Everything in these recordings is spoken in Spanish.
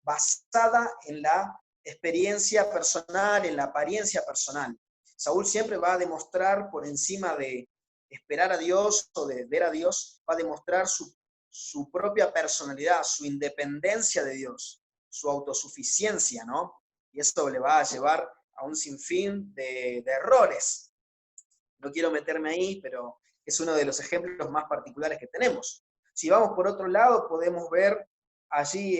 basada en la experiencia personal, en la apariencia personal. Saúl siempre va a demostrar por encima de esperar a Dios o de ver a Dios, va a demostrar su propia personalidad, su independencia de Dios, su autosuficiencia, ¿no? Y eso le va a llevar a un sinfín de errores. No quiero meterme ahí, pero es uno de los ejemplos más particulares que tenemos. Si vamos por otro lado, podemos ver allí,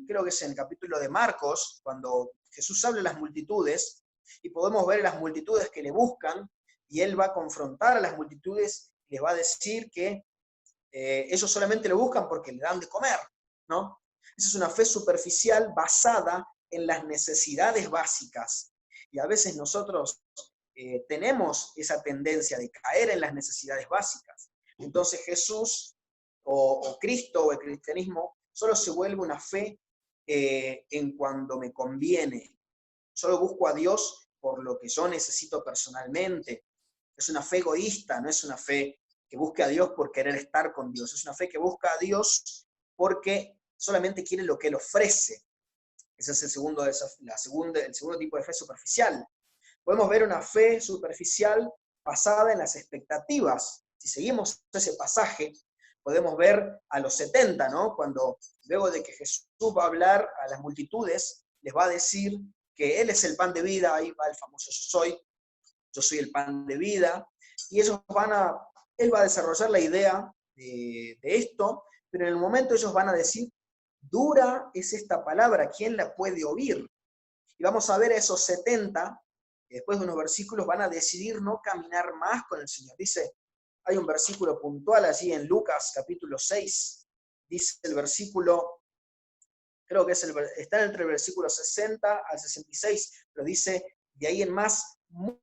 creo que es en el capítulo de Marcos, cuando Jesús habla a las multitudes, y podemos ver las multitudes que le buscan, y él va a confrontar a las multitudes, les va a decir que ellos solamente lo buscan porque le dan de comer, ¿no? Esa es una fe superficial basada en las necesidades básicas. Y a veces nosotros tenemos esa tendencia de caer en las necesidades básicas. Entonces Jesús o Cristo o el cristianismo solo se vuelve una fe en cuando me conviene. Solo busco a Dios por lo que yo necesito personalmente. Es una fe egoísta, no es una fe que busque a Dios por querer estar con Dios. Es una fe que busca a Dios porque solamente quiere lo que Él ofrece. Ese es el segundo tipo de fe superficial. Podemos ver una fe superficial basada en las expectativas. Si seguimos ese pasaje, podemos ver a los 70, ¿no? Cuando luego de que Jesús va a hablar a las multitudes, les va a decir que Él es el pan de vida, ahí va el famoso yo soy el pan de vida, y ellos Él va a desarrollar la idea de esto, pero en el momento ellos van a decir, dura es esta palabra, ¿quién la puede oír? Y vamos a ver a esos 70, que después de unos versículos van a decidir no caminar más con el Señor. Dice, hay un versículo puntual allí en Lucas capítulo 6, dice el versículo, creo que está entre el versículo 60 al 66, pero dice, de ahí en más,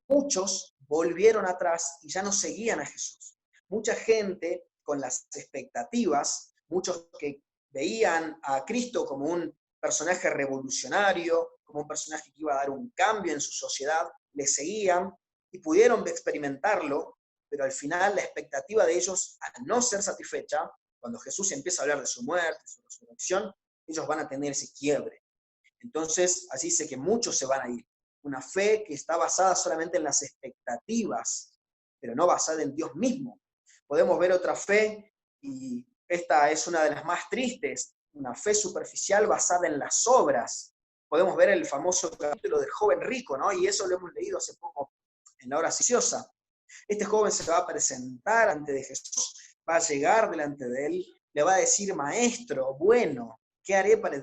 muchos volvieron atrás y ya no seguían a Jesús. Mucha gente con las expectativas, muchos que veían a Cristo como un personaje revolucionario, como un personaje que iba a dar un cambio en su sociedad, le seguían y pudieron experimentarlo, pero al final la expectativa de ellos, al no ser satisfecha, cuando Jesús empieza a hablar de su muerte, su resurrección, ellos van a tener ese quiebre. Entonces, así dice que muchos se van a ir. Una fe que está basada solamente en las expectativas, pero no basada en Dios mismo. Podemos ver otra fe, y esta es una de las más tristes, una fe superficial basada en las obras. Podemos ver el famoso capítulo del joven rico, ¿no? Y eso lo hemos leído hace poco en la hora silenciosa. Este joven se va a presentar ante de Jesús, va a llegar delante de él, le va a decir, maestro, bueno, ¿qué haré para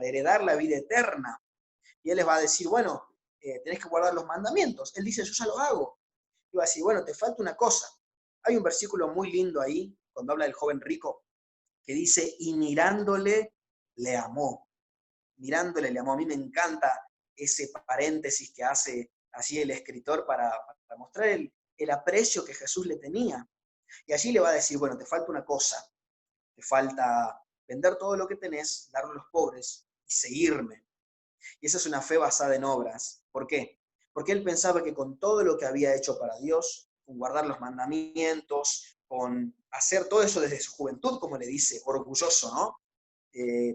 heredar la vida eterna? Y él les va a decir, bueno, tenés que guardar los mandamientos. Él dice, yo ya los hago. Y va a decir, bueno, te falta una cosa. Hay un versículo muy lindo ahí, cuando habla del joven rico, que dice, y mirándole, le amó. Mirándole, le amó. A mí me encanta ese paréntesis que hace así el escritor para mostrar el aprecio que Jesús le tenía. Y allí le va a decir, bueno, te falta una cosa. Te falta vender todo lo que tenés, darlo a los pobres y seguirme. Y esa es una fe basada en obras. ¿Por qué? Porque él pensaba que con todo lo que había hecho para Dios, con guardar los mandamientos, con hacer todo eso desde su juventud, como le dice, orgulloso, ¿no?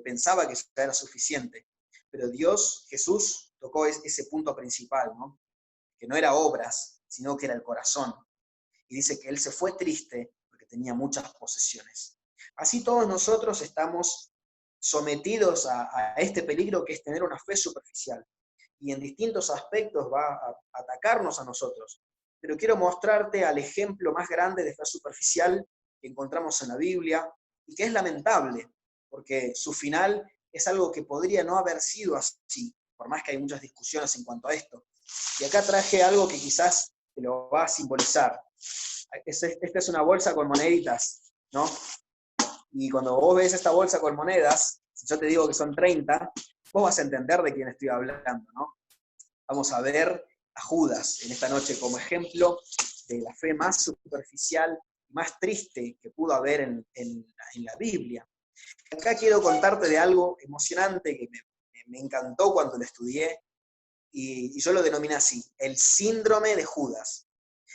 Pensaba que eso era suficiente. Pero Dios, Jesús, tocó ese punto principal, ¿no? Que no era obras, sino que era el corazón. Y dice que él se fue triste porque tenía muchas posesiones. Así todos nosotros estamos sometidos a este peligro que es tener una fe superficial. Y en distintos aspectos va a atacarnos a nosotros. Pero quiero mostrarte al ejemplo más grande de fe superficial que encontramos en la Biblia y que es lamentable, porque su final es algo que podría no haber sido así, por más que hay muchas discusiones en cuanto a esto. Y acá traje algo que quizás te lo va a simbolizar. Esta es una bolsa con moneditas, ¿no? Y cuando vos ves esta bolsa con monedas, si yo te digo que son 30, vos vas a entender de quién estoy hablando, ¿no? Vamos a ver a Judas en esta noche como ejemplo de la fe más superficial, más triste que pudo haber en la Biblia. Acá quiero contarte de algo emocionante que me encantó cuando lo estudié, y yo lo denominé así, el síndrome de Judas.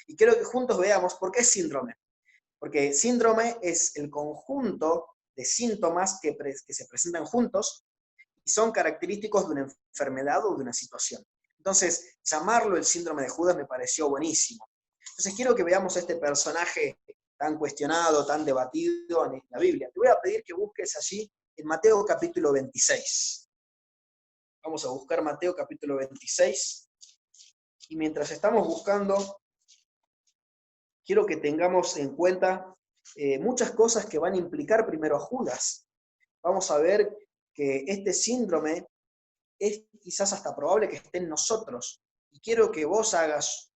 Y quiero que juntos veamos por qué es síndrome. Porque síndrome es el conjunto de síntomas que se presentan juntos y son característicos de una enfermedad o de una situación. Entonces, llamarlo el síndrome de Judas me pareció buenísimo. Entonces, quiero que veamos a este personaje tan cuestionado, tan debatido en la Biblia. Te voy a pedir que busques allí en Mateo capítulo 26. Vamos a buscar Mateo capítulo 26. Y mientras estamos buscando, quiero que tengamos en cuenta muchas cosas que van a implicar primero a Judas. Vamos a ver que este síndrome es quizás hasta probable que esté en nosotros. Y quiero que vos hagas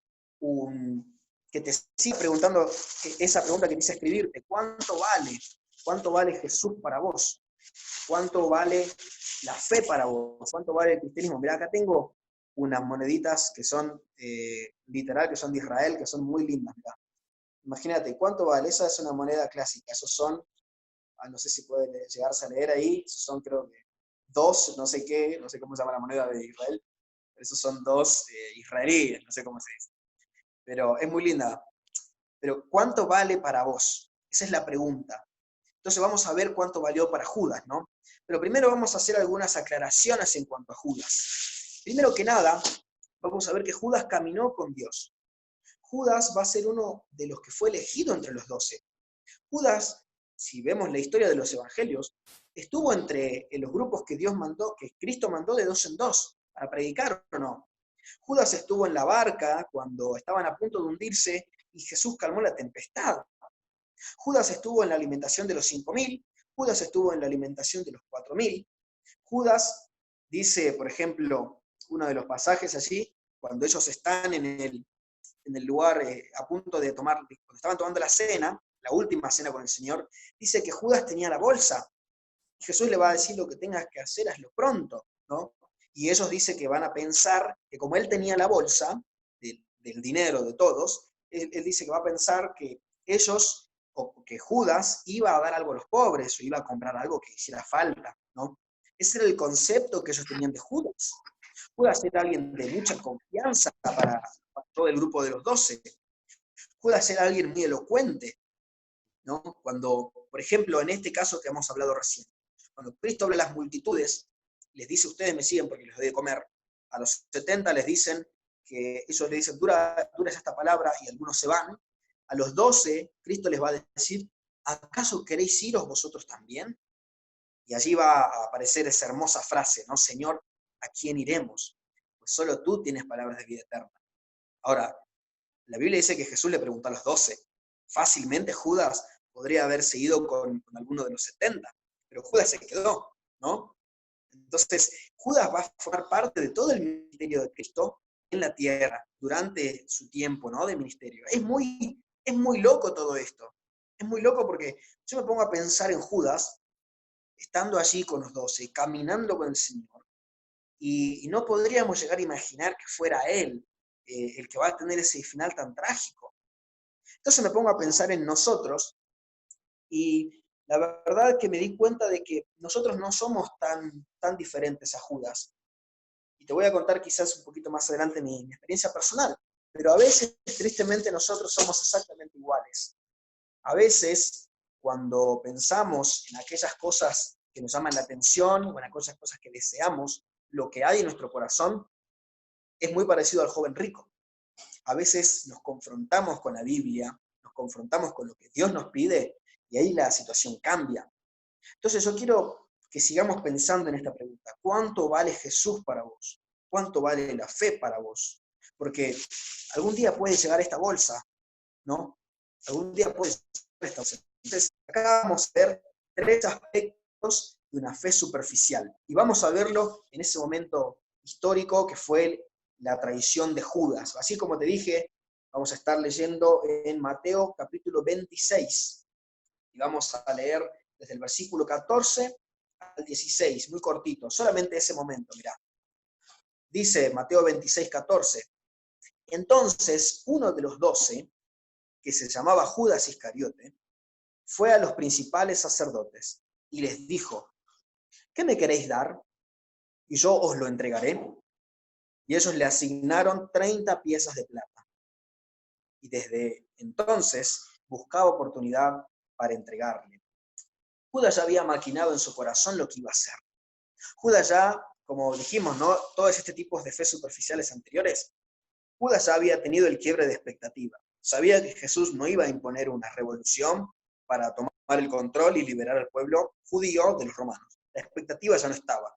que te sigas preguntando esa pregunta que quise escribirte: ¿cuánto vale? ¿Cuánto vale Jesús para vos? ¿Cuánto vale la fe para vos? ¿Cuánto vale el cristianismo? Mirá, acá tengo unas moneditas que son literal, que son de Israel, que son muy lindas. Mirá. Imagínate, ¿cuánto vale? Esa es una moneda clásica. Esos son, no sé si puede llegarse a leer ahí, esos son creo que dos, no sé qué, no sé cómo se llama la moneda de Israel, pero esos son dos israelíes, no sé cómo se dice. Pero es muy linda. Pero ¿cuánto vale para vos? Esa es la pregunta. Entonces vamos a ver cuánto valió para Judas, ¿no? Pero primero vamos a hacer algunas aclaraciones en cuanto a Judas. Primero que nada, vamos a ver que Judas caminó con Dios. Judas va a ser uno de los que fue elegido entre los 12. Judas, si vemos la historia de los evangelios, estuvo entre los grupos que Dios mandó, que Cristo mandó de dos en dos, para predicar o no. Judas estuvo en la barca cuando estaban a punto de hundirse y Jesús calmó la tempestad. Judas estuvo en la alimentación de los 5.000, Judas estuvo en la alimentación de los 4.000. Judas dice, por ejemplo, uno de los pasajes allí, cuando ellos están en el lugar a punto de tomar, cuando estaban tomando la cena, la última cena con el Señor, dice que Judas tenía la bolsa. Jesús le va a decir: lo que tengas que hacer, hazlo pronto, ¿no? Y ellos dicen que van a pensar que como él tenía la bolsa del dinero de todos, él dice que va a pensar que ellos, o que Judas iba a dar algo a los pobres, o iba a comprar algo que hiciera falta, ¿no? Ese era el concepto que ellos tenían de Judas. Judas era alguien de mucha confianza para todo el grupo de los 12. Judas era alguien muy elocuente, ¿no? Cuando, por ejemplo, en este caso que hemos hablado recién, cuando Cristo habla a las multitudes, les dice: ustedes me siguen porque les doy de comer. A los 70 les dicen que ellos le dicen: dura es esta palabra, y algunos se van. A los 12, Cristo les va a decir: ¿acaso queréis iros vosotros también? Y allí va a aparecer esa hermosa frase, ¿no? Señor, ¿a quién iremos? Pues solo tú tienes palabras de vida eterna. Ahora, la Biblia dice que Jesús le preguntó a los 12. Fácilmente Judas podría haberse ido con alguno de los 70, pero Judas se quedó, ¿no? Entonces, Judas va a formar parte de todo el ministerio de Cristo en la tierra durante su tiempo, ¿no?, de ministerio. Es muy loco todo esto. Es muy loco porque yo me pongo a pensar en Judas, estando allí con los 12, caminando con el Señor, y no podríamos llegar a imaginar que fuera él el que va a tener ese final tan trágico. Entonces me pongo a pensar en nosotros, y la verdad es que me di cuenta de que nosotros no somos tan diferentes a Judas. Y te voy a contar quizás un poquito más adelante mi experiencia personal, pero a veces, tristemente, nosotros somos exactamente iguales. A veces, cuando pensamos en aquellas cosas que nos llaman la atención, o en aquellas cosas que deseamos, lo que hay en nuestro corazón es muy parecido al joven rico. A veces nos confrontamos con la Biblia, nos confrontamos con lo que Dios nos pide, y ahí la situación cambia. Entonces yo quiero que sigamos pensando en esta pregunta: ¿cuánto vale Jesús para vos? ¿Cuánto vale la fe para vos? Porque algún día puede llegar esta bolsa, ¿no? Algún día puede llegar esta bolsa. Entonces acá vamos a ver tres aspectos de una fe superficial. Y vamos a verlo en ese momento histórico que fue la traición de Judas. Así como te dije, vamos a estar leyendo en Mateo capítulo 26. Y vamos a leer desde el versículo 14 al 16, muy cortito, solamente ese momento, mirá. Dice Mateo 26, 14. Entonces uno de los 12, que se llamaba Judas Iscariote, fue a los principales sacerdotes y les dijo: ¿qué me queréis dar? Y yo os lo entregaré. Y ellos le asignaron 30 piezas de plata. Y desde entonces buscaba oportunidad para entregarle. Judas ya había maquinado en su corazón lo que iba a hacer. Judas ya, como dijimos, ¿no? Todos estos tipos de fe superficiales anteriores, Judas ya había tenido el quiebre de expectativa. Sabía que Jesús no iba a imponer una revolución para tomar el control y liberar al pueblo judío de los romanos. La expectativa ya no estaba.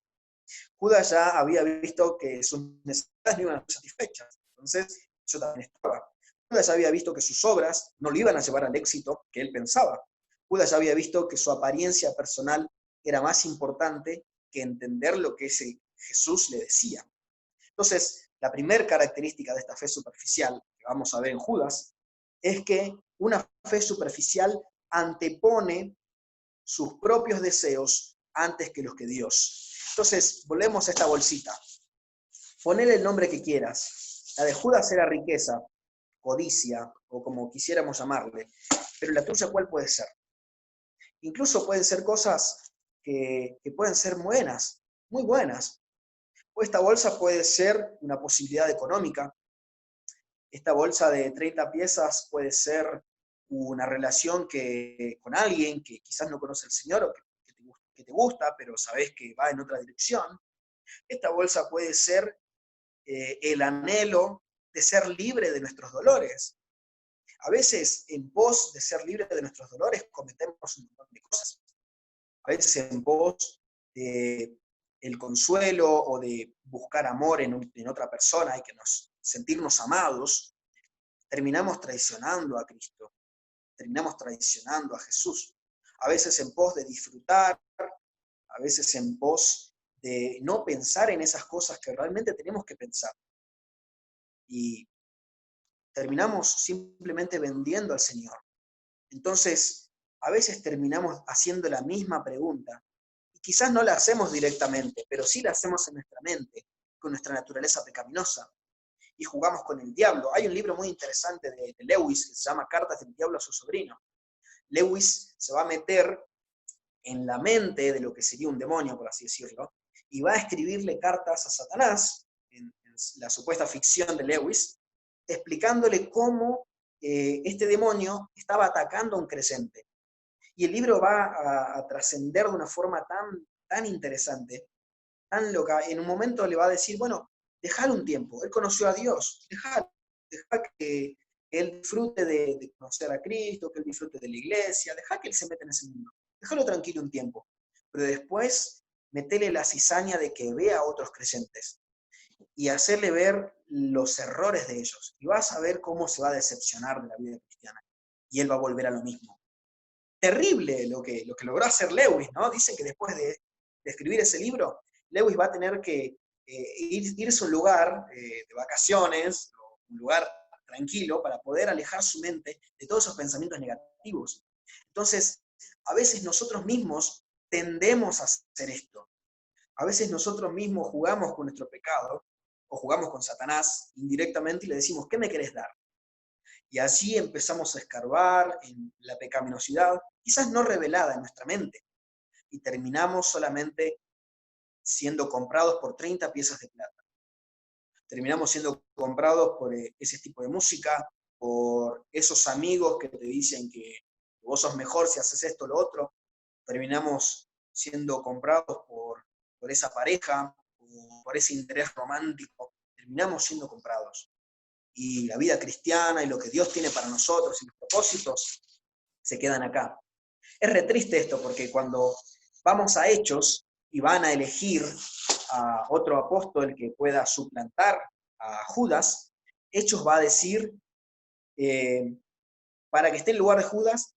Judas ya había visto que sus necesidades no iban a ser satisfechas, entonces eso también estaba. Judas ya había visto que sus obras no le iban a llevar al éxito que él pensaba. Judas ya había visto que su apariencia personal era más importante que entender lo que ese Jesús le decía. Entonces, la primera característica de esta fe superficial que vamos a ver en Judas es que una fe superficial antepone sus propios deseos antes que los que Dios. Entonces, volvemos a esta bolsita. Ponele el nombre que quieras. La de Judas era riqueza, codicia, o como quisiéramos llamarle. Pero la tuya, ¿cuál puede ser? Incluso pueden ser cosas que pueden ser buenas, muy buenas. O esta bolsa puede ser una posibilidad económica. Esta bolsa de 30 piezas puede ser una relación con alguien que quizás no conoce al Señor o que te gusta, pero sabes que va en otra dirección. Esta bolsa puede ser el anhelo de ser libre de nuestros dolores. A veces, en pos de ser libre de nuestros dolores, cometemos un montón de cosas. A veces, en pos de el consuelo o de buscar amor en otra persona y que sentirnos amados, terminamos traicionando a Cristo, terminamos traicionando a Jesús. A veces en pos de disfrutar, a veces en pos de no pensar en esas cosas que realmente tenemos que pensar. Y terminamos simplemente vendiendo al Señor. Entonces, a veces terminamos haciendo la misma pregunta. Y quizás no la hacemos directamente, pero sí la hacemos en nuestra mente, con nuestra naturaleza pecaminosa. Y jugamos con el diablo. Hay un libro muy interesante de Lewis que se llama Cartas del Diablo a su sobrino. Lewis se va a meter en la mente de lo que sería un demonio, por así decirlo, y va a escribirle cartas a Satanás, en la supuesta ficción de Lewis, explicándole cómo este demonio estaba atacando a un creyente. Y el libro va a trascender de una forma tan interesante, tan loca. En un momento le va a decir, bueno, déjalo un tiempo, él conoció a Dios, déjalo, deja que él disfrute de conocer a Cristo, que él disfrute de la iglesia, deja que él se meta en ese mundo, déjalo tranquilo un tiempo, pero después metele la cizaña de que vea a otros creyentes y hacerle ver los errores de ellos, y vas a ver cómo se va a decepcionar de la vida cristiana, y él va a volver a lo mismo. Terrible lo que logró hacer Lewis, ¿no? Dicen que después de escribir ese libro, Lewis va a tener que irse a un lugar de vacaciones, o un lugar tranquilo, para poder alejar su mente de todos esos pensamientos negativos. Entonces, a veces nosotros mismos tendemos a hacer esto. A veces nosotros mismos jugamos con nuestro pecado, o jugamos con Satanás indirectamente y le decimos, ¿qué me querés dar? Y así empezamos a escarbar en la pecaminosidad, quizás no revelada en nuestra mente, y terminamos solamente siendo comprados por 30 piezas de plata. Terminamos siendo comprados por ese tipo de música, por esos amigos que te dicen que vos sos mejor si haces esto o lo otro. Terminamos siendo comprados por esa pareja, por ese interés romántico. Terminamos siendo comprados. Y la vida cristiana y lo que Dios tiene para nosotros y los propósitos se quedan acá. Es re triste esto porque cuando vamos a Hechos y van a elegir a otro apóstol que pueda suplantar a Judas, Hechos va a decir, para que esté en lugar de Judas,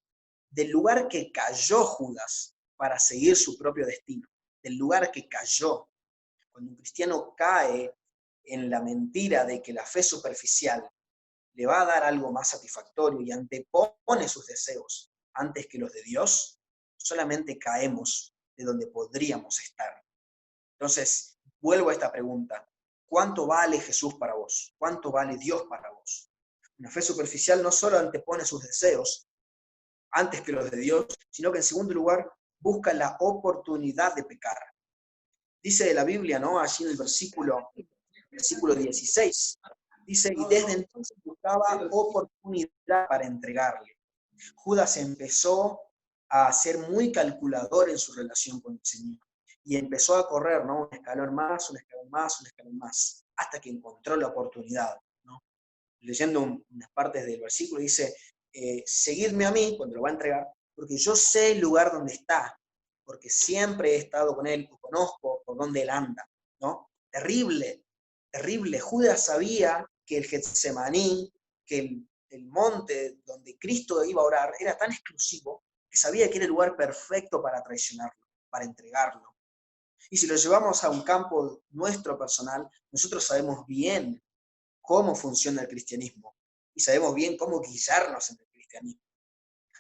del lugar que cayó Judas para seguir su propio destino, del lugar que cayó. Cuando un cristiano cae en la mentira de que la fe superficial le va a dar algo más satisfactorio y antepone sus deseos antes que los de Dios, solamente caemos de donde podríamos estar. Entonces, vuelvo a esta pregunta. ¿Cuánto vale Jesús para vos? ¿Cuánto vale Dios para vos? Una fe superficial no solo antepone sus deseos antes que los de Dios, sino que en segundo lugar busca la oportunidad de pecar. Dice la Biblia, ¿no? Allí en el versículo 16, dice, y desde entonces buscaba oportunidad para entregarle. Judas empezó a ser muy calculador en su relación con el Señor. y empezó a correr, ¿no? Un escalón más, un escalón más, un escalón más, hasta que encontró la oportunidad, ¿no? Leyendo unas partes del versículo, dice, seguidme a mí, cuando lo va a entregar, porque yo sé el lugar donde está, porque siempre he estado con él, o conozco por dónde él anda, ¿no? Terrible, terrible. Judas sabía que el Getsemaní, que el monte donde Cristo iba a orar, era tan exclusivo que sabía que era el lugar perfecto para traicionarlo, para entregarlo. Y si lo llevamos a un campo nuestro personal, nosotros sabemos bien cómo funciona el cristianismo y sabemos bien cómo guiarnos en el cristianismo.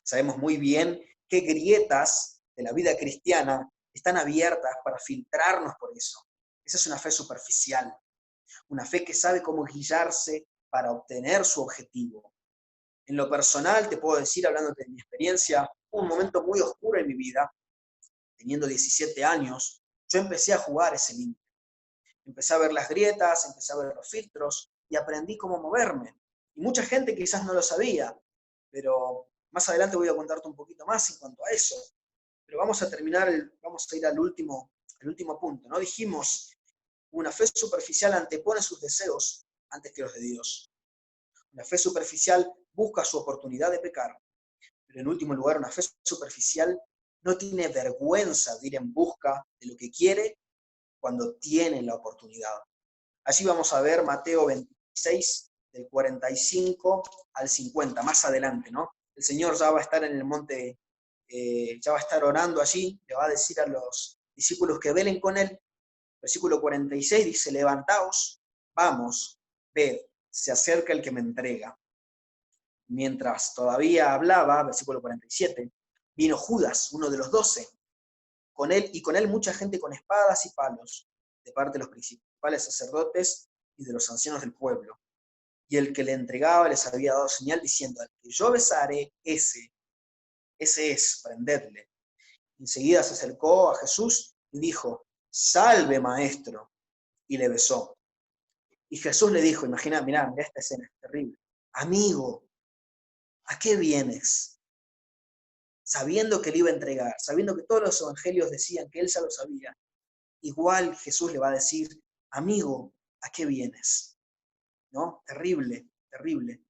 Sabemos muy bien qué grietas de la vida cristiana están abiertas para filtrarnos por eso. Esa es una fe superficial, una fe que sabe cómo guiarse para obtener su objetivo. En lo personal, te puedo decir, hablándote de mi experiencia, un momento muy oscuro en mi vida, teniendo 17 años, yo empecé a jugar ese límite. Empecé a ver las grietas, empecé a ver los filtros y aprendí cómo moverme. Y mucha gente quizás no lo sabía, pero más adelante voy a contarte un poquito más en cuanto a eso. Pero vamos a terminar, vamos a ir al último punto, ¿no? Dijimos, una fe superficial antepone sus deseos antes que los de Dios. Una fe superficial busca su oportunidad de pecar, pero en último lugar, una fe superficial no tiene vergüenza de ir en busca de lo que quiere cuando tiene la oportunidad. Allí vamos a ver Mateo 26, del 45 al 50, más adelante, ¿no? El Señor ya va a estar en el monte, ya va a estar orando allí, le va a decir a los discípulos que velen con él. Versículo 46 dice, levantaos, vamos, ved, se acerca el que me entrega. Mientras todavía hablaba, versículo 47, vino Judas, uno de los 12, con él mucha gente con espadas y palos, de parte de los principales sacerdotes y de los ancianos del pueblo. Y el que le entregaba les había dado señal diciendo, al que yo besaré, ese es, prendedle. Enseguida se acercó a Jesús y dijo, salve maestro, y le besó. Y Jesús le dijo, imagina, mirá esta escena, es terrible, amigo, ¿a qué vienes? Sabiendo que le iba a entregar, sabiendo que todos los evangelios decían que él ya lo sabía, igual Jesús le va a decir, amigo, ¿a qué vienes? ¿No? Terrible, terrible.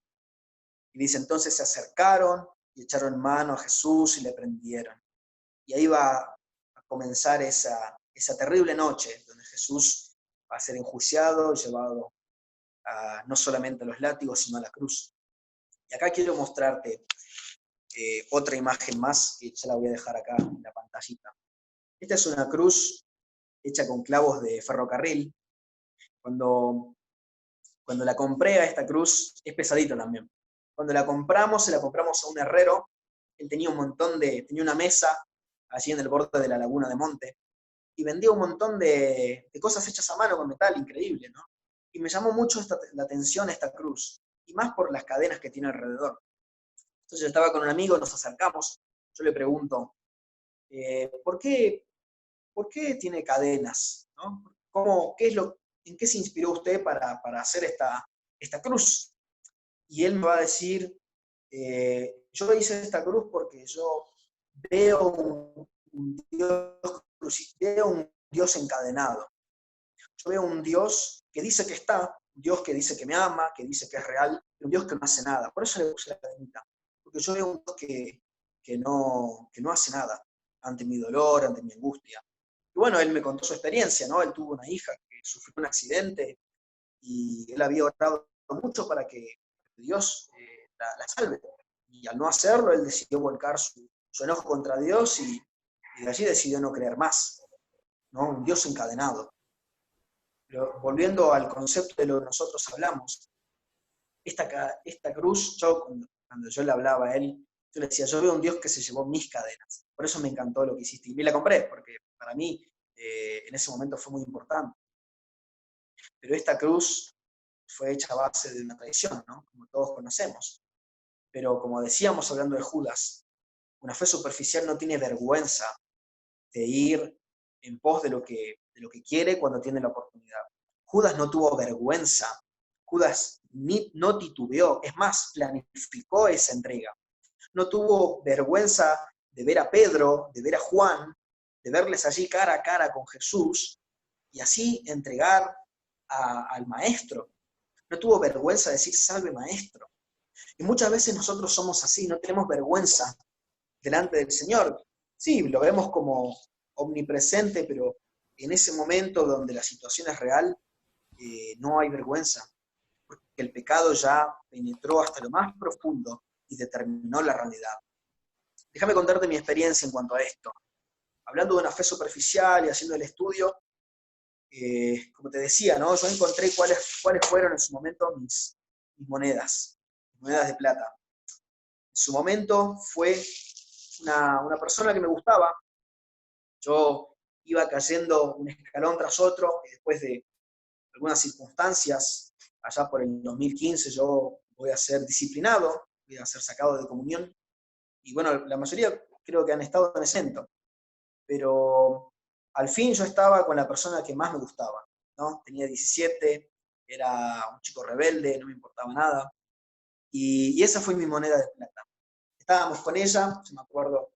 Y dice, entonces se acercaron y echaron mano a Jesús y le prendieron. Y ahí va a comenzar esa terrible noche, donde Jesús va a ser enjuiciado y llevado no solamente a los látigos, sino a la cruz. Y acá quiero mostrarte otra imagen más, que ya la voy a dejar acá en la pantallita. Esta es una cruz hecha con clavos de ferrocarril. Cuando la compré a esta cruz, es pesadita también. Cuando la compramos, se la compramos a un herrero. Él tenía tenía una mesa allí en el borde de la laguna de Monte, y vendía un montón de cosas hechas a mano con metal, increíble, ¿no? Y me llamó mucho la atención esta cruz, y más por las cadenas que tiene alrededor. Entonces yo estaba con un amigo, nos acercamos, yo le pregunto, ¿por qué tiene cadenas? ¿No? ¿En qué se inspiró usted para hacer esta cruz? Y él me va a decir, yo hice esta cruz porque yo veo veo un Dios encadenado. Yo veo un Dios que dice que está, un Dios que dice que me ama, que dice que es real, y un Dios que no hace nada. Por eso le puse la cadenita. Porque yo veo un Dios que no hace nada ante mi dolor, ante mi angustia. Y bueno, él me contó su experiencia, ¿no? Él tuvo una hija que sufrió un accidente y él había orado mucho para que Dios la salve. Y al no hacerlo, él decidió volcar su enojo contra Dios y de allí decidió no creer más, ¿no? Un Dios encadenado. Pero volviendo al concepto de lo que nosotros hablamos, esta cruz, cuando yo le hablaba a él, yo le decía, yo veo un Dios que se llevó mis cadenas. Por eso me encantó lo que hiciste. Y me la compré, porque para mí en ese momento fue muy importante. Pero esta cruz fue hecha a base de una tradición, ¿no? Como todos conocemos. Pero como decíamos hablando de Judas, una fe superficial no tiene vergüenza de ir en pos de lo que quiere cuando tiene la oportunidad. Judas no tuvo vergüenza, Judas no titubeó, es más, planificó esa entrega. No tuvo vergüenza de ver a Pedro, de ver a Juan, de verles allí cara a cara con Jesús y así entregar al Maestro. No tuvo vergüenza de decir, salve Maestro. Y muchas veces nosotros somos así, no tenemos vergüenza delante del Señor. Sí, lo vemos como omnipresente, pero en ese momento donde la situación es real, no hay vergüenza, porque el pecado ya penetró hasta lo más profundo y determinó la realidad. Déjame contarte mi experiencia en cuanto a esto. Hablando de una fe superficial y haciendo el estudio, como te decía, ¿no? Yo encontré cuáles fueron en su momento mis monedas de plata. En su momento fue una persona que me gustaba. Yo iba cayendo un escalón tras otro, y después de algunas circunstancias, allá por el 2015 yo voy a ser disciplinado, voy a ser sacado de comunión, y bueno, la mayoría creo que han estado en ese evento, pero al fin yo estaba con la persona que más me gustaba, ¿no? Tenía 17, era un chico rebelde, no me importaba nada, y esa fue mi moneda de plata. Estábamos con ella, yo me acuerdo,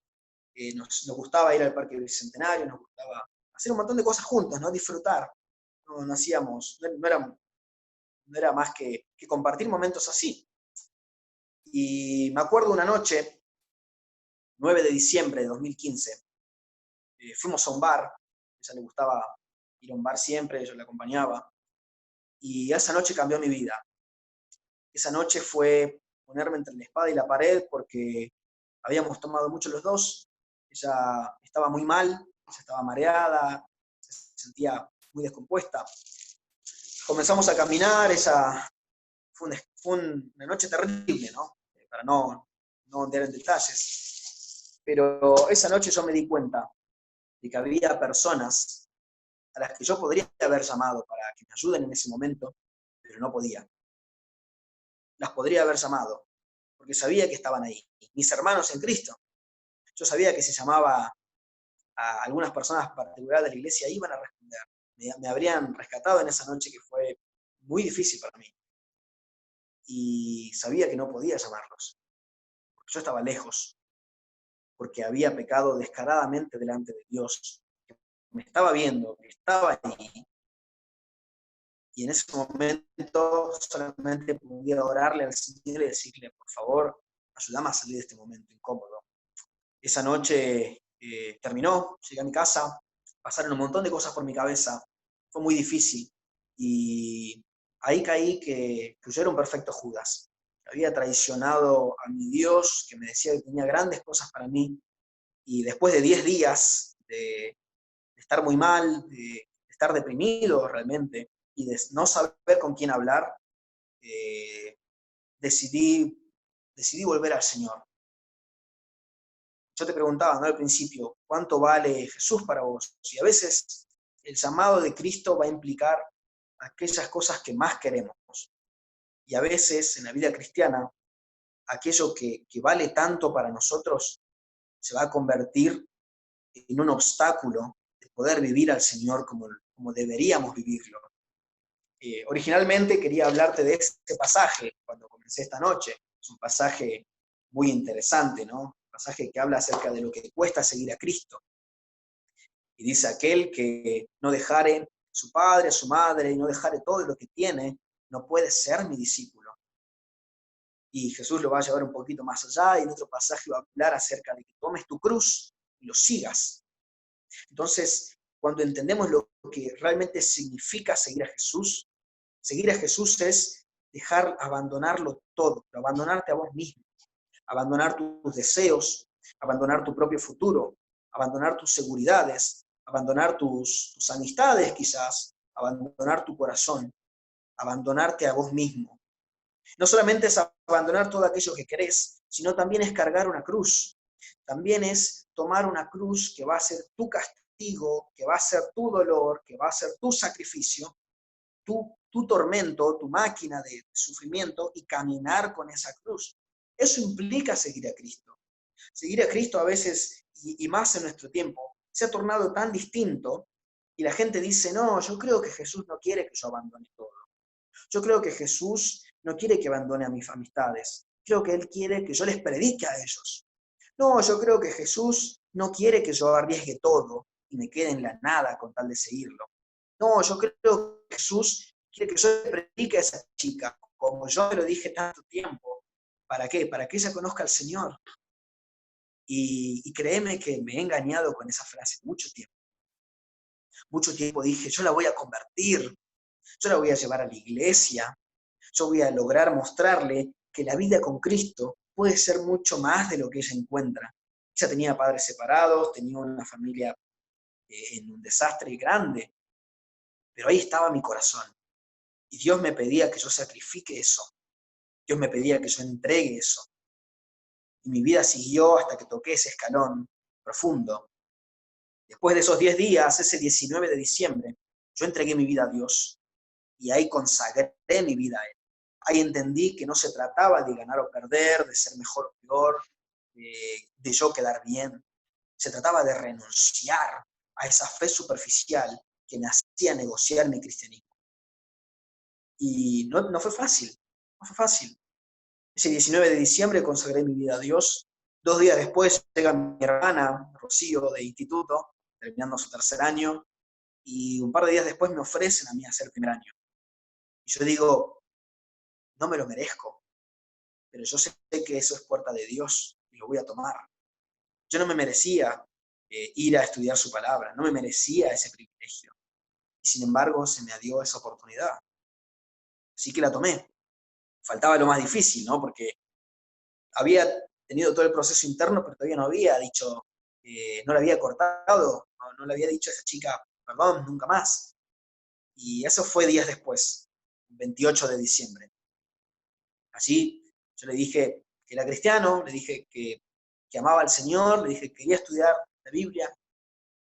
nos gustaba ir al Parque Bicentenario, nos gustaba hacer un montón de cosas juntos, ¿no? Disfrutar. No hacíamos, no era más que compartir momentos así. Y me acuerdo una noche, 9 de diciembre de 2015, fuimos a un bar, a ella le gustaba ir a un bar siempre, yo la acompañaba, y esa noche cambió mi vida. Esa noche fue ponerme entre la espada y la pared porque habíamos tomado mucho los dos, ella estaba muy mal, ella estaba mareada, se sentía muy descompuesta. Comenzamos a caminar, fue una noche terrible, ¿no? Para no entrar en detalles. Pero esa noche yo me di cuenta de que había personas a las que yo podría haber llamado para que me ayuden en ese momento, pero no podía. Las podría haber llamado, porque sabía que estaban ahí. Mis hermanos en Cristo. Yo sabía que si llamaba a algunas personas particulares de la iglesia, iban a responder. Me habrían rescatado en esa noche que fue muy difícil para mí. Y sabía que no podía llamarlos, porque yo estaba lejos, porque había pecado descaradamente delante de Dios. Me estaba viendo, que estaba ahí, y en ese momento solamente podía orarle al Señor y decirle, por favor, ayúdame a salir de este momento incómodo. Esa noche terminó, llegué a mi casa, pasaron un montón de cosas por mi cabeza, fue muy difícil, y ahí caí que yo era un perfecto Judas. Había traicionado a mi Dios, que me decía que tenía grandes cosas para mí, y después de 10 días de estar muy mal, de estar deprimido realmente, y de no saber con quién hablar, eh, decidí volver al Señor. Yo te preguntaba, ¿no? Al principio, ¿cuánto vale Jesús para vos? Y a veces el llamado de Cristo va a implicar aquellas cosas que más queremos. Y a veces en la vida cristiana, aquello que vale tanto para nosotros se va a convertir en un obstáculo de poder vivir al Señor como deberíamos vivirlo. Originalmente quería hablarte de este pasaje cuando comencé esta noche. Es un pasaje muy interesante, ¿no? Un pasaje que habla acerca de lo que cuesta seguir a Cristo. Y dice, aquel que no dejare a su padre, a su madre, y no dejare todo lo que tiene, no puede ser mi discípulo. Y Jesús lo va a llevar un poquito más allá, y en otro pasaje va a hablar acerca de que tomes tu cruz y lo sigas. Entonces, cuando entendemos lo que realmente significa seguir a Jesús es abandonarlo todo, abandonarte a vos mismo, abandonar tus deseos, abandonar tu propio futuro, abandonar tus seguridades, abandonar tus amistades quizás, abandonar tu corazón, abandonarte a vos mismo. No solamente es abandonar todo aquello que querés, sino también es cargar una cruz. También es tomar una cruz que va a ser tu castigo, que va a ser tu dolor, que va a ser tu sacrificio, tu tormento, tu máquina de sufrimiento, y caminar con esa cruz. Eso implica seguir a Cristo. Seguir a Cristo a veces, y más en nuestro tiempo, se ha tornado tan distinto, y la gente dice, no, yo creo que Jesús no quiere que yo abandone todo. Yo creo que Jesús no quiere que abandone a mis amistades. Creo que Él quiere que yo les predique a ellos. No, yo creo que Jesús no quiere que yo arriesgue todo. y me quede en la nada con tal de seguirlo. No, yo creo que Jesús quiere que yo le predique a esa chica, como yo te lo dije tanto tiempo. ¿Para qué? Para que ella conozca al Señor. Y créeme que me he engañado con esa frase mucho tiempo. Mucho tiempo dije, yo la voy a convertir, yo la voy a llevar a la iglesia, yo voy a lograr mostrarle que la vida con Cristo puede ser mucho más de lo que ella encuentra. Ella tenía padres separados, tenía una familia en un desastre grande, pero ahí estaba mi corazón. Y Dios me pedía que yo sacrifique eso. Dios me pedía que yo entregue eso. Y mi vida siguió hasta que toqué ese escalón profundo. Después de esos 10 días, ese 19 de diciembre, yo entregué mi vida a Dios. Y ahí consagré mi vida a Él. Ahí entendí que no se trataba de ganar o perder, de ser mejor o peor, de yo quedar bien. Se trataba de renunciar a esa fe superficial que me hacía negociar mi cristianismo. Y no fue fácil, no fue fácil. Ese 19 de diciembre consagré mi vida a Dios. 2 días después llega mi hermana, Rocío, de instituto, terminando su 3er año, y un par de días después me ofrecen a mí hacer el 1er año. Y yo digo, no me lo merezco, pero yo sé que eso es puerta de Dios y lo voy a tomar. Yo no me merecía ir a estudiar su palabra, no me merecía ese privilegio. Y sin embargo, se me dio esa oportunidad. Así que la tomé. Faltaba lo más difícil, ¿no? Porque había tenido todo el proceso interno, pero todavía no había dicho, no le había cortado, no le había dicho a esa chica, perdón, nunca más. Y eso fue días después, 28 de diciembre. Así yo le dije que era cristiano, le dije que amaba al Señor, le dije que quería estudiar la Biblia,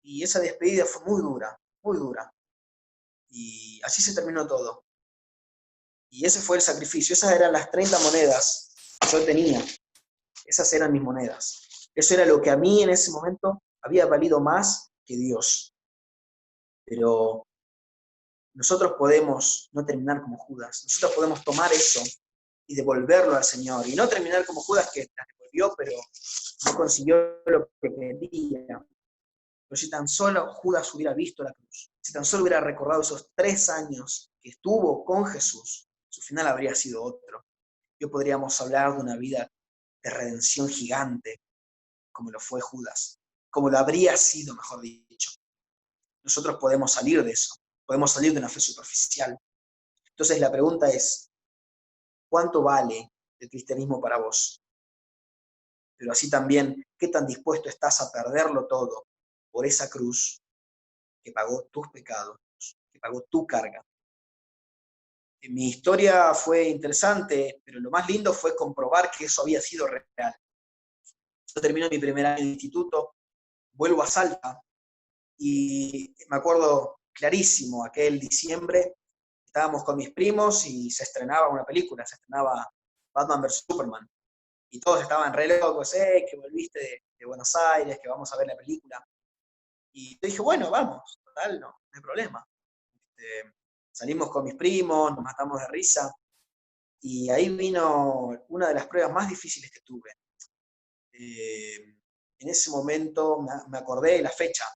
y esa despedida fue muy dura, muy dura. Y así se terminó todo. Y ese fue el sacrificio, esas eran las 30 monedas que yo tenía, esas eran mis monedas. Eso era lo que a mí en ese momento había valido más que Dios. Pero nosotros podemos no terminar como Judas, nosotros podemos tomar eso y devolverlo al Señor, y no terminar como Judas, que la devolvió, pero no consiguió lo que quería. Pero si tan solo Judas hubiera visto la cruz, si tan solo hubiera recordado esos 3 años que estuvo con Jesús, su final habría sido otro. Hoy podríamos hablar de una vida de redención gigante, como lo fue Judas, como lo habría sido, mejor dicho. Nosotros podemos salir de eso, podemos salir de una fe superficial. Entonces la pregunta es, ¿cuánto vale el cristianismo para vos? Pero así también, ¿qué tan dispuesto estás a perderlo todo por esa cruz que pagó tus pecados, que pagó tu carga? Mi historia fue interesante, pero lo más lindo fue comprobar que eso había sido real. Yo termino mi 1er año de instituto, vuelvo a Salta, y me acuerdo clarísimo, aquel diciembre, estábamos con mis primos y se estrenaba una película, se estrenaba Batman vs. Superman. Y todos estaban re locos, que volviste de Buenos Aires, que vamos a ver la película. Y yo dije, bueno, vamos, total, no hay problema. Salimos con mis primos, nos matamos de risa, y ahí vino una de las pruebas más difíciles que tuve. En ese momento me acordé de la fecha,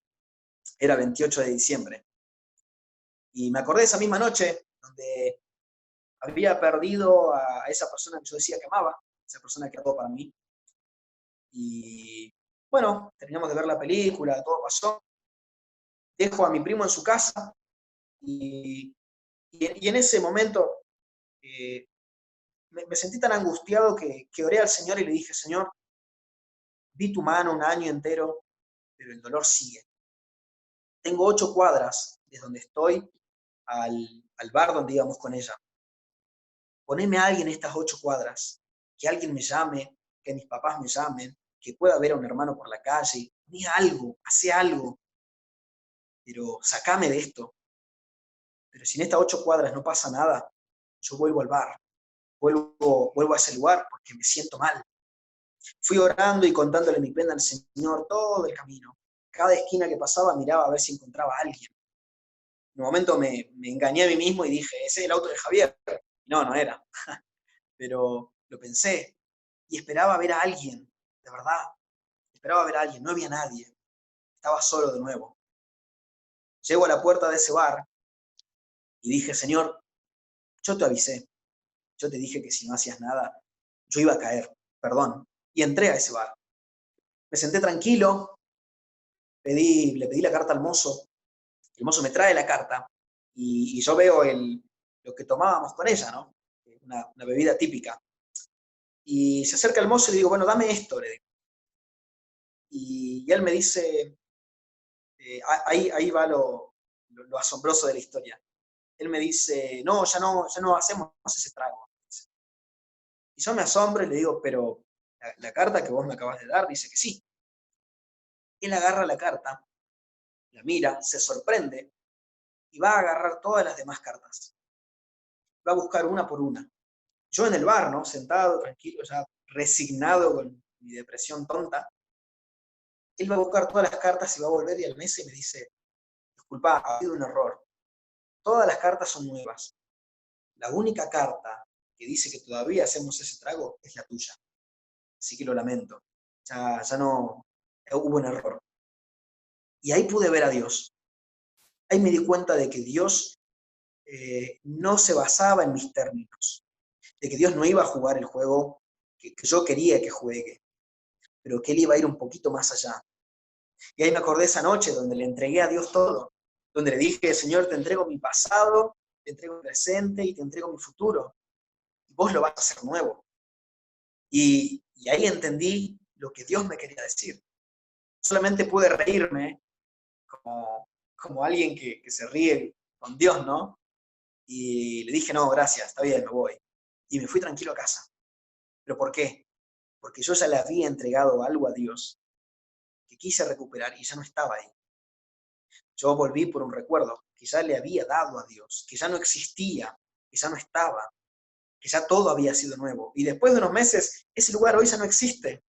era 28 de diciembre, y me acordé de esa misma noche donde había perdido a esa persona que yo decía que amaba, esa persona que era todo para mí. Y bueno, terminamos de ver la película, todo pasó. Dejo a mi primo en su casa y en ese momento me sentí tan angustiado que oré al Señor y le dije, Señor, vi tu mano un año entero, pero el dolor sigue. Tengo 8 cuadras desde donde estoy al bar donde íbamos con ella. Poneme a alguien en estas 8 cuadras, que alguien me llame, que mis papás me llamen, que pueda ver a un hermano por la calle, poné algo, hace algo, pero sacame de esto. Pero si en estas 8 cuadras no pasa nada, yo vuelvo al bar, vuelvo a ese lugar porque me siento mal. Fui orando y contándole mi pena al Señor todo el camino. Cada esquina que pasaba miraba a ver si encontraba a alguien. En un momento me engañé a mí mismo y dije, ese es el auto de Javier. No, no era. Pero lo pensé y esperaba ver a alguien, de verdad. Esperaba ver a alguien, no había nadie. Estaba solo de nuevo. Llego a la puerta de ese bar y dije, Señor, yo te avisé, yo te dije que si no hacías nada, yo iba a caer, perdón. Y entré a ese bar. Me senté tranquilo, le pedí la carta al mozo, el mozo me trae la carta y yo veo lo que tomábamos con ella, ¿no? Una bebida típica. Y se acerca el mozo y le digo, bueno, dame esto, le digo. Y él me dice, ahí va lo asombroso de la historia. Él me dice, no, ya no hacemos ese trago. Y yo me asombro y le digo, pero la carta que vos me acabas de dar dice que sí. Él agarra la carta, la mira, se sorprende y va a agarrar todas las demás cartas. Va a buscar una por una. Yo en el bar, ¿no? Sentado, tranquilo, ya resignado con mi depresión tonta, él va a buscar todas las cartas y va a volver y al mes y me dice, disculpa, ha habido un error. Todas las cartas son nuevas. La única carta que dice que todavía hacemos ese trago es la tuya. Así que lo lamento. Ya no, hubo un error. Y ahí pude ver a Dios. Ahí me di cuenta de que Dios no se basaba en mis términos, de que Dios no iba a jugar el juego que yo quería que juegue, pero que Él iba a ir un poquito más allá. Y ahí me acordé esa noche donde le entregué a Dios todo, donde le dije, Señor, te entrego mi pasado, te entrego mi presente y te entrego mi futuro. Y vos lo vas a hacer nuevo. Y ahí entendí lo que Dios me quería decir. Solamente pude reírme como alguien que se ríe con Dios, ¿no? Y le dije, no, gracias, está bien, me voy. Y me fui tranquilo a casa. ¿Pero por qué? Porque yo ya le había entregado algo a Dios que quise recuperar y ya no estaba ahí. Yo volví por un recuerdo que ya le había dado a Dios, que ya no existía, que ya no estaba, que ya todo había sido nuevo. Y después de unos meses, ese lugar hoy ya no existe.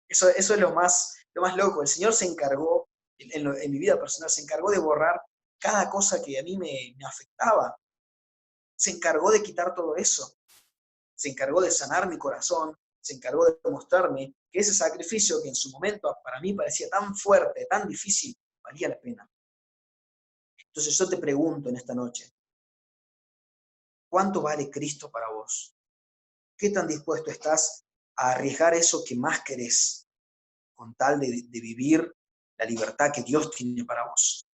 Eso es lo más loco. El Señor se encargó, en mi vida personal, se encargó de borrar cada cosa que a mí me afectaba. Se encargó de quitar todo eso. Se encargó de sanar mi corazón. Se encargó de mostrarme que ese sacrificio que en su momento para mí parecía tan fuerte, tan difícil, valía la pena. Entonces yo te pregunto en esta noche, ¿cuánto vale Cristo para vos? ¿Qué tan dispuesto estás a arriesgar eso que más querés con tal de vivir la libertad que Dios tiene para vos?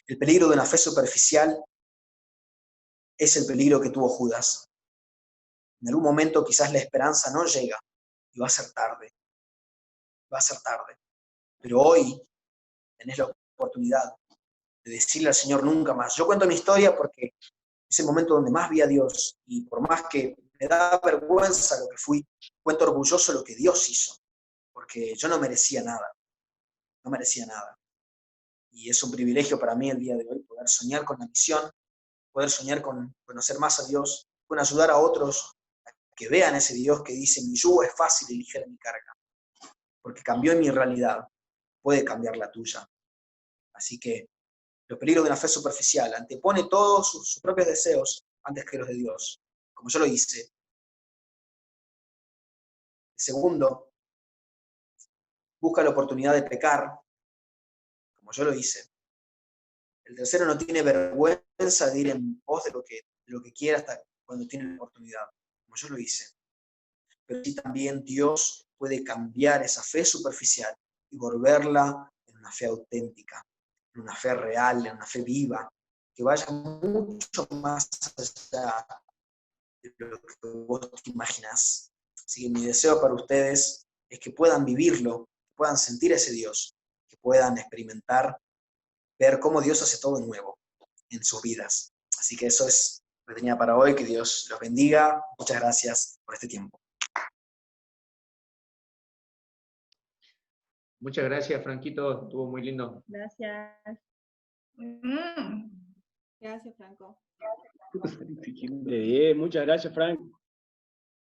El peligro de una fe superficial es el peligro que tuvo Judas. En algún momento quizás la esperanza no llega y va a ser tarde. Va a ser tarde. Pero hoy tenés la oportunidad de decirle al Señor nunca más. Yo cuento mi historia porque es el momento donde más vi a Dios y por más que me da vergüenza lo que fui, cuento orgulloso lo que Dios hizo, porque yo no merecía nada, no merecía nada. Y es un privilegio para mí el día de hoy poder soñar con la misión, poder soñar con conocer más a Dios, con ayudar a otros a que vean ese Dios que dice, mi yugo es fácil y ligera mi carga, porque cambió en mi realidad, puede cambiar la tuya. Así que los peligros de una fe superficial antepone todos sus propios deseos antes que los de Dios, como yo lo hice. Segundo, busca la oportunidad de pecar, como yo lo hice. El tercero no tiene vergüenza de ir en pos de lo que quiera hasta cuando tiene la oportunidad, como yo lo hice. Pero sí también Dios puede cambiar esa fe superficial y volverla en una fe auténtica, en una fe real, en una fe viva, que vaya mucho más allá de lo que vos te imaginás. Así que mi deseo para ustedes es que puedan vivirlo, que puedan sentir ese Dios, que puedan experimentar, ver cómo Dios hace todo nuevo en sus vidas. Así que eso es lo que tenía para hoy. Que Dios los bendiga. Muchas gracias por este tiempo. Muchas gracias, Franquito. Estuvo muy lindo. Gracias. Gracias, Franco. Bien, muchas gracias, Frank.